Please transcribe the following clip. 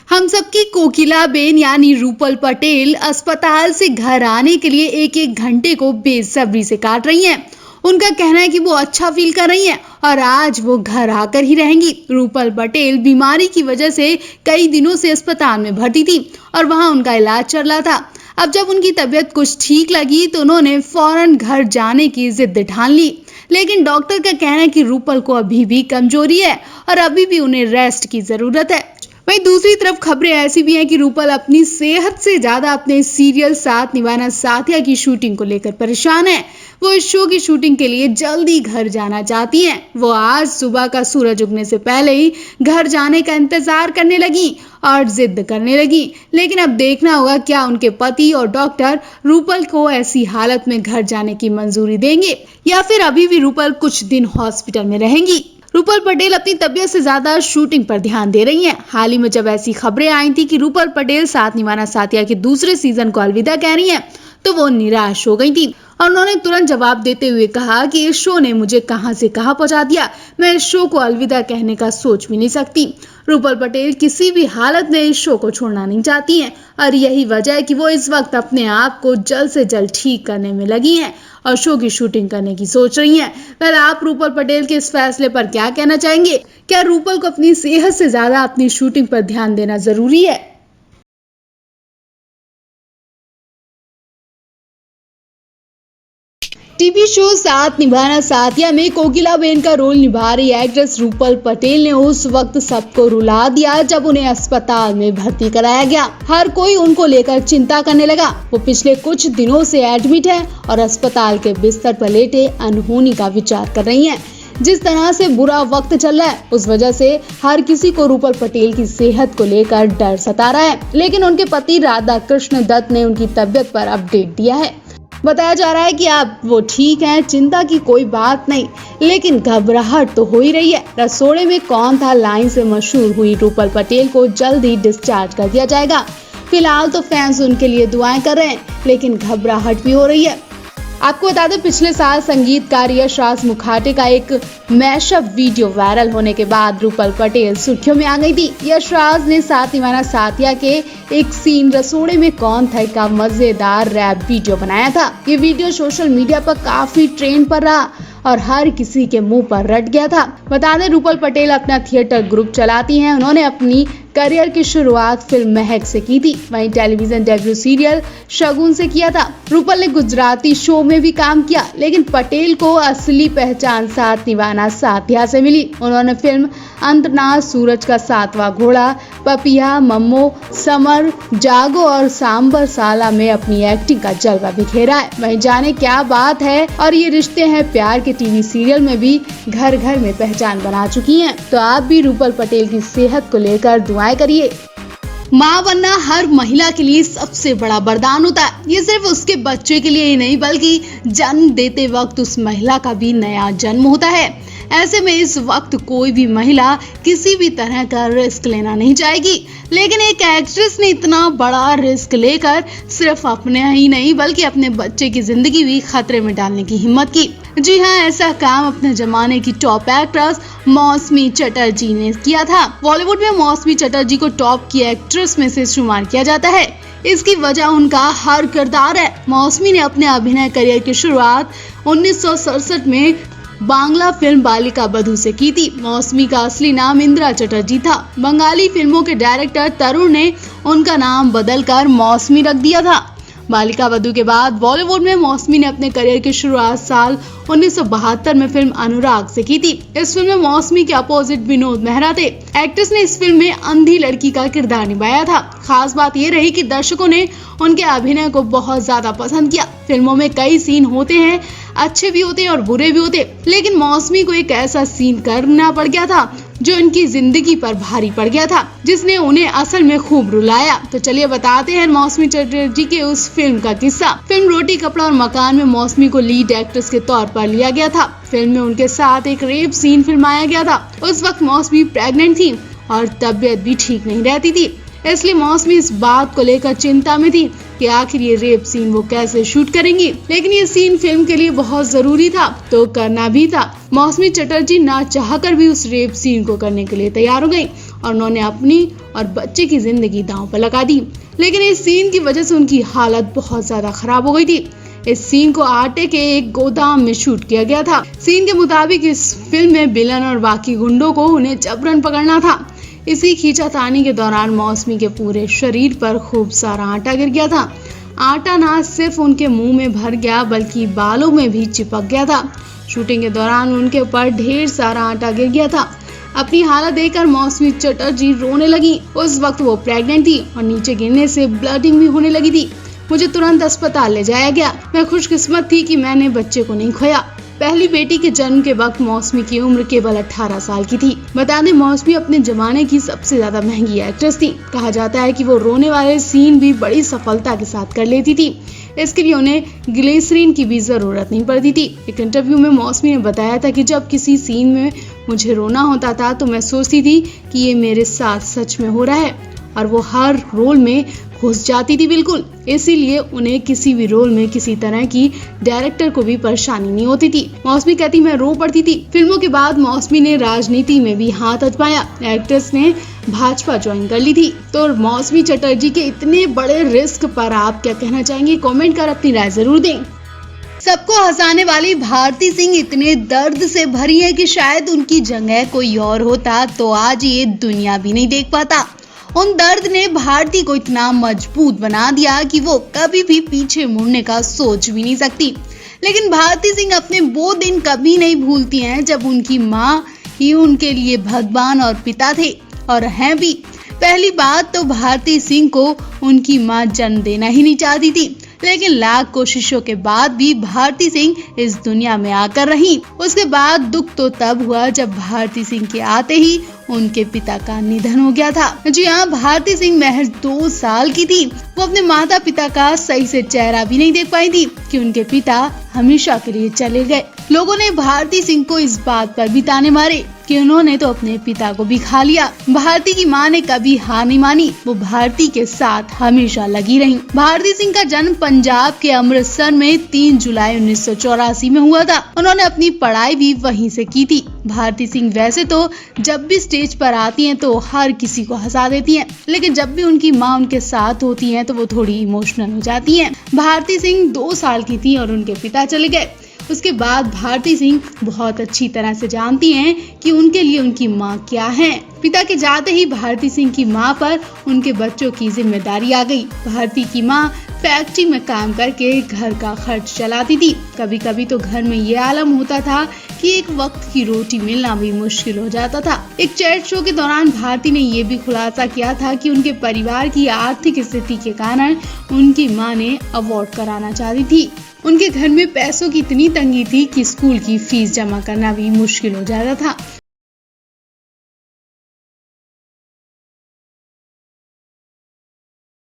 हम सबकी कोकिला बेन यानी रूपल पटेल अस्पताल से घर आने के लिए एक एक घंटे को बेसब्री से काट रही हैं। उनका कहना है कि वो अच्छा फील कर रही हैं और आज वो घर आकर ही रहेंगी। रूपल पटेल बीमारी की वजह से कई दिनों से अस्पताल में भर्ती थी और वहां उनका इलाज चल रहा था। अब जब उनकी तबीयत कुछ ठीक लगी तो उन्होंने फौरन घर जाने की जिद ठान ली। लेकिन डॉक्टर का कहना है कि रूपल को अभी भी कमजोरी है और अभी भी उन्हें रेस्ट की जरूरत है। वहीं दूसरी तरफ खबरें ऐसी भी हैं कि रूपल अपनी सेहत से ज्यादा अपने सीरियल साथ निभाना साथिया की शूटिंग को लेकर परेशान है। वो इस शो की शूटिंग के लिए जल्दी घर जाना चाहती हैं। वो आज सुबह का सूरज उगने से पहले ही घर जाने का इंतजार करने लगी और जिद करने लगी। लेकिन अब देखना होगा क्या उनके पति और डॉक्टर रूपल को ऐसी हालत में घर जाने की मंजूरी देंगे या फिर अभी भी रूपल कुछ दिन हॉस्पिटल में रहेंगी। रूपल पटेल अपनी तबीयत से ज्यादा शूटिंग पर ध्यान दे रही हैं। हाल ही में जब ऐसी खबरें आई थी कि रूपल पटेल साथ निभाना साथिया के दूसरे सीजन को अलविदा कह रही हैं, तो वो निराश हो गई थी और उन्होंने तुरंत जवाब देते हुए कहा कि इस शो ने मुझे कहां से कहां पहुंचा दिया, मैं इस शो को अलविदा कहने का सोच भी नहीं सकती। रूपल पटेल किसी भी हालत में इस शो को छोड़ना नहीं चाहती हैं और यही वजह है कि वो इस वक्त अपने आप को जल्द से जल्द ठीक करने में लगी हैं और शो की शूटिंग करने की सोच रही हैं। पहले आप रूपल पटेल के इस फैसले पर क्या कहना चाहेंगे? क्या रूपल को अपनी सेहत से ज्यादा अपनी शूटिंग पर ध्यान देना जरूरी है? टीवी शो साथ निभाना साथिया में कोकिला बेन का रोल निभा रही एक्ट्रेस रूपल पटेल ने उस वक्त सबको रुला दिया जब उन्हें अस्पताल में भर्ती कराया गया। हर कोई उनको लेकर चिंता करने लगा। वो पिछले कुछ दिनों से एडमिट है और अस्पताल के बिस्तर पर लेटे अनहोनी का विचार कर रही हैं। जिस तरह से बुरा वक्त चल रहा है उस वजह से हर किसी को रूपल पटेल की सेहत को लेकर डर सता रहा है। लेकिन उनके पति राधा कृष्ण दत्त ने उनकी तबीयत पर अपडेट दिया है। बताया जा रहा है कि आप वो ठीक हैं, चिंता की कोई बात नहीं, लेकिन घबराहट तो हो ही रही है। रसोड़े में कौन था लाइन से मशहूर हुई रूपल पटेल को जल्द ही डिस्चार्ज कर दिया जाएगा। फिलहाल तो फैंस उनके लिए दुआएं कर रहे हैं, लेकिन घबराहट भी हो रही है। आपको बता दें पिछले साल संगीतकार यशराज मुखाटे का एक मैशअप वीडियो वायरल होने के बाद रूपल पटेल सुर्खियों में आ गई थी। यशराज ने साथ निभाना साथिया के एक सीन रसोड़े में कौन था का मजेदार रैप वीडियो बनाया था। ये वीडियो सोशल मीडिया पर काफी ट्रेंड पर रहा और हर किसी के मुंह पर रट गया था। बता दें रूपल पटेल अपना थिएटर ग्रुप चलाती हैं। उन्होंने अपनी करियर की शुरुआत फिल्म महक से की थी, वहीं टेलीविजन डेब्यू सीरियल शगुन से किया था। रूपल ने गुजराती शो में भी काम किया, लेकिन पटेल को असली पहचान साथ निभाना साथिया से मिली। उन्होंने फिल्म अंतनाद, सूरज का सातवां घोड़ा, पपिया, मम्मो, समर, जागो और सांबर साला में अपनी एक्टिंग का जलवा बिखेरा है। वहीं जाने क्या बात है और ये रिश्ते हैं प्यार के टीवी सीरियल में भी घर घर में पहचान बना चुकी हैं। तो आप भी रूपल पटेल की सेहत को लेकर दुआएं करिए। माँ बनना हर महिला के लिए सबसे बड़ा वरदान होता है। ये सिर्फ उसके बच्चे के लिए ही नहीं बल्कि जन्म देते वक्त उस महिला का भी नया जन्म होता है। ऐसे में इस वक्त कोई भी महिला किसी भी तरह का रिस्क लेना नहीं चाहेगी, लेकिन एक एक्ट्रेस ने इतना बड़ा रिस्क लेकर सिर्फ अपने ही नहीं बल्कि अपने बच्चे की जिंदगी भी खतरे में डालने की हिम्मत की। जी हाँ, ऐसा काम अपने जमाने की टॉप एक्ट्रेस मौसमी चटर्जी ने किया था। बॉलीवुड में मौसमी चटर्जी को टॉप की एक्ट्रेस में से शुमार किया जाता है। इसकी वजह उनका हर किरदार है। मौसमी ने अपने अभिनय करियर की शुरुआत 1967 में बांग्ला फिल्म बालिका बधू से की थी। मौसमी का असली नाम इंदिरा चटर्जी था। बंगाली फिल्मों के डायरेक्टर तरुण ने उनका नाम बदलकर मौसमी रख दिया था। बालिका बधू के बाद बॉलीवुड में मौसमी ने अपने करियर की शुरुआत साल 1972 में फिल्म अनुराग से की थी। इस फिल्म में मौसमी के अपोजिट विनोद मेहरा थे। एक्ट्रेस ने इस फिल्म में अंधी लड़की का किरदार निभाया था। खास बात ये रही कि दर्शकों ने उनके अभिनय को बहुत ज्यादा पसंद किया। फिल्मों में कई सीन होते हैं, अच्छे भी होते हैं और बुरे भी होते, लेकिन मौसमी को एक ऐसा सीन करना पड़ गया था जो इनकी जिंदगी पर भारी पड़ गया था, जिसने उन्हें असल में खूब रुलाया। तो चलिए बताते हैं मौसमी चटर्जी के उस फिल्म का किस्सा। फिल्म रोटी कपड़ा और मकान में मौसमी को लीड एक्ट्रेस के तौर पर लिया गया था। फिल्म में उनके साथ एक रेप सीन फिल्माया गया था। उस वक्त मौसमी प्रेग्नेंट थी और तबीयत भी ठीक नहीं रहती थी, इसलिए मौसमी इस बात को लेकर चिंता में थी कि आखिर ये रेप सीन वो कैसे शूट करेंगी, लेकिन ये सीन फिल्म के लिए बहुत जरूरी था तो करना भी था। मौसमी चटर्जी ना चाहकर भी उस रेप सीन को करने के लिए तैयार हो गई और उन्होंने अपनी और बच्चे की जिंदगी दांव पर लगा दी। लेकिन इस सीन की वजह से उनकी हालत बहुत ज्यादा खराब हो गई थी। इस सीन को आटे के एक गोदाम में शूट किया गया था। सीन के मुताबिक इस फिल्म में विलन और बाकी गुंडों को उन्हें जबरन पकड़ना था। इसी खींचातानी के दौरान मौसमी के पूरे शरीर पर खूब सारा आटा गिर गया था। आटा ना सिर्फ उनके मुंह में भर गया बल्कि बालों में भी चिपक गया था। शूटिंग के दौरान उनके ऊपर ढेर सारा आटा गिर गया था। अपनी हालत देखकर मौसमी चटर्जी रोने लगी। उस वक्त वो प्रेग्नेंट थी और नीचे गिरने से ब्लडिंग भी होने लगी थी। मुझे तुरंत अस्पताल ले जाया गया। मैं खुशकिस्मत थी कि मैंने बच्चे को नहीं खोया। पहली बेटी के जन्म के वक्त मौसमी की उम्र केवल 18 साल की थी। बता दें, मौसमी अपने जमाने की सबसे ज्यादा महंगी एक्ट्रेस थी। कहा जाता है कि वो रोने वाले सीन भी बड़ी सफलता के साथ कर लेती थी। इसके लिए उन्हें ग्लिसरीन की भी जरूरत नहीं पड़ती थी। एक इंटरव्यू में मौसमी ने बताया था कि जब किसी सीन में मुझे रोना होता था तो मैं सोचती थी कि ये मेरे साथ सच में हो रहा है और वो हर रोल में घुस जाती थी बिल्कुल। इसीलिए उन्हें किसी भी रोल में किसी तरह की डायरेक्टर को भी परेशानी नहीं होती थी। मौसमी कहती मैं रो पड़ती थी। फिल्मों के बाद मौसमी ने राजनीति में भी हाथ आजमाया। एक्ट्रेस ने भाजपा ज्वाइन कर ली थी। तो मौसमी चटर्जी के इतने बड़े रिस्क पर आप क्या कहना चाहेंगे? कमेंट कर अपनी राय जरूर दें। सबको हंसाने वाली भारती सिंह इतने दर्द से भरी है कि शायद उनकी जगह कोई और होता तो आज ये दुनिया भी नहीं देख पाता। उन दर्द ने भारती को इतना मजबूत बना दिया कि वो कभी भी पीछे मुड़ने का सोच भी नहीं सकती। लेकिन भारती सिंह अपने वो दिन कभी नहीं भूलती हैं जब उनकी माँ ही उनके लिए भगवान और पिता थे और हैं भी। पहली बात तो भारती सिंह को उनकी माँ जन्म देना ही नहीं चाहती थी, लेकिन लाख कोशिशों के बाद भी भारती सिंह इस दुनिया में आकर रही। उसके बाद दुख तो तब हुआ जब भारती सिंह के आते ही उनके पिता का निधन हो गया था। जी हाँ, भारती सिंह महज 2 साल की थी। वो अपने माता पिता का सही से चेहरा भी नहीं देख पाई थी कि उनके पिता हमेशा के लिए चले गए। लोगों ने भारती सिंह को इस बात पर भी ताने मारे कि उन्होंने तो अपने पिता को भी खा लिया। भारती की माँ ने कभी हार नहीं मानी। वो भारती के साथ हमेशा लगी रही। भारती सिंह का जन्म पंजाब के अमृतसर में 3 जुलाई 1984 में हुआ था। उन्होंने अपनी पढ़ाई भी वहीं से की थी। भारती सिंह वैसे तो जब भी स्टेज पर आती हैं तो हर किसी को हंसा देती हैं, लेकिन जब भी उनकी माँ उनके साथ होती हैं तो वो थोड़ी इमोशनल हो जाती हैं। भारती सिंह 2 साल की थी और उनके पिता चले गए। उसके बाद भारती सिंह बहुत अच्छी तरह से जानती हैं कि उनके लिए उनकी माँ क्या है। पिता के जाते ही भारती सिंह की माँ पर उनके बच्चों की जिम्मेदारी आ गई। भारती की माँ फैक्ट्री में काम करके घर का खर्च चलाती थी। कभी कभी तो घर में ये आलम होता था कि एक वक्त की रोटी मिलना भी मुश्किल हो जाता था। एक चैट शो के दौरान भारती ने ये भी खुलासा किया था कि उनके परिवार की आर्थिक स्थिति के कारण उनकी माँ ने अवार्ड कराना चाहती थी। उनके घर में पैसों की इतनी तंगी थी कि स्कूल की फीस जमा करना भी मुश्किल हो जाता था।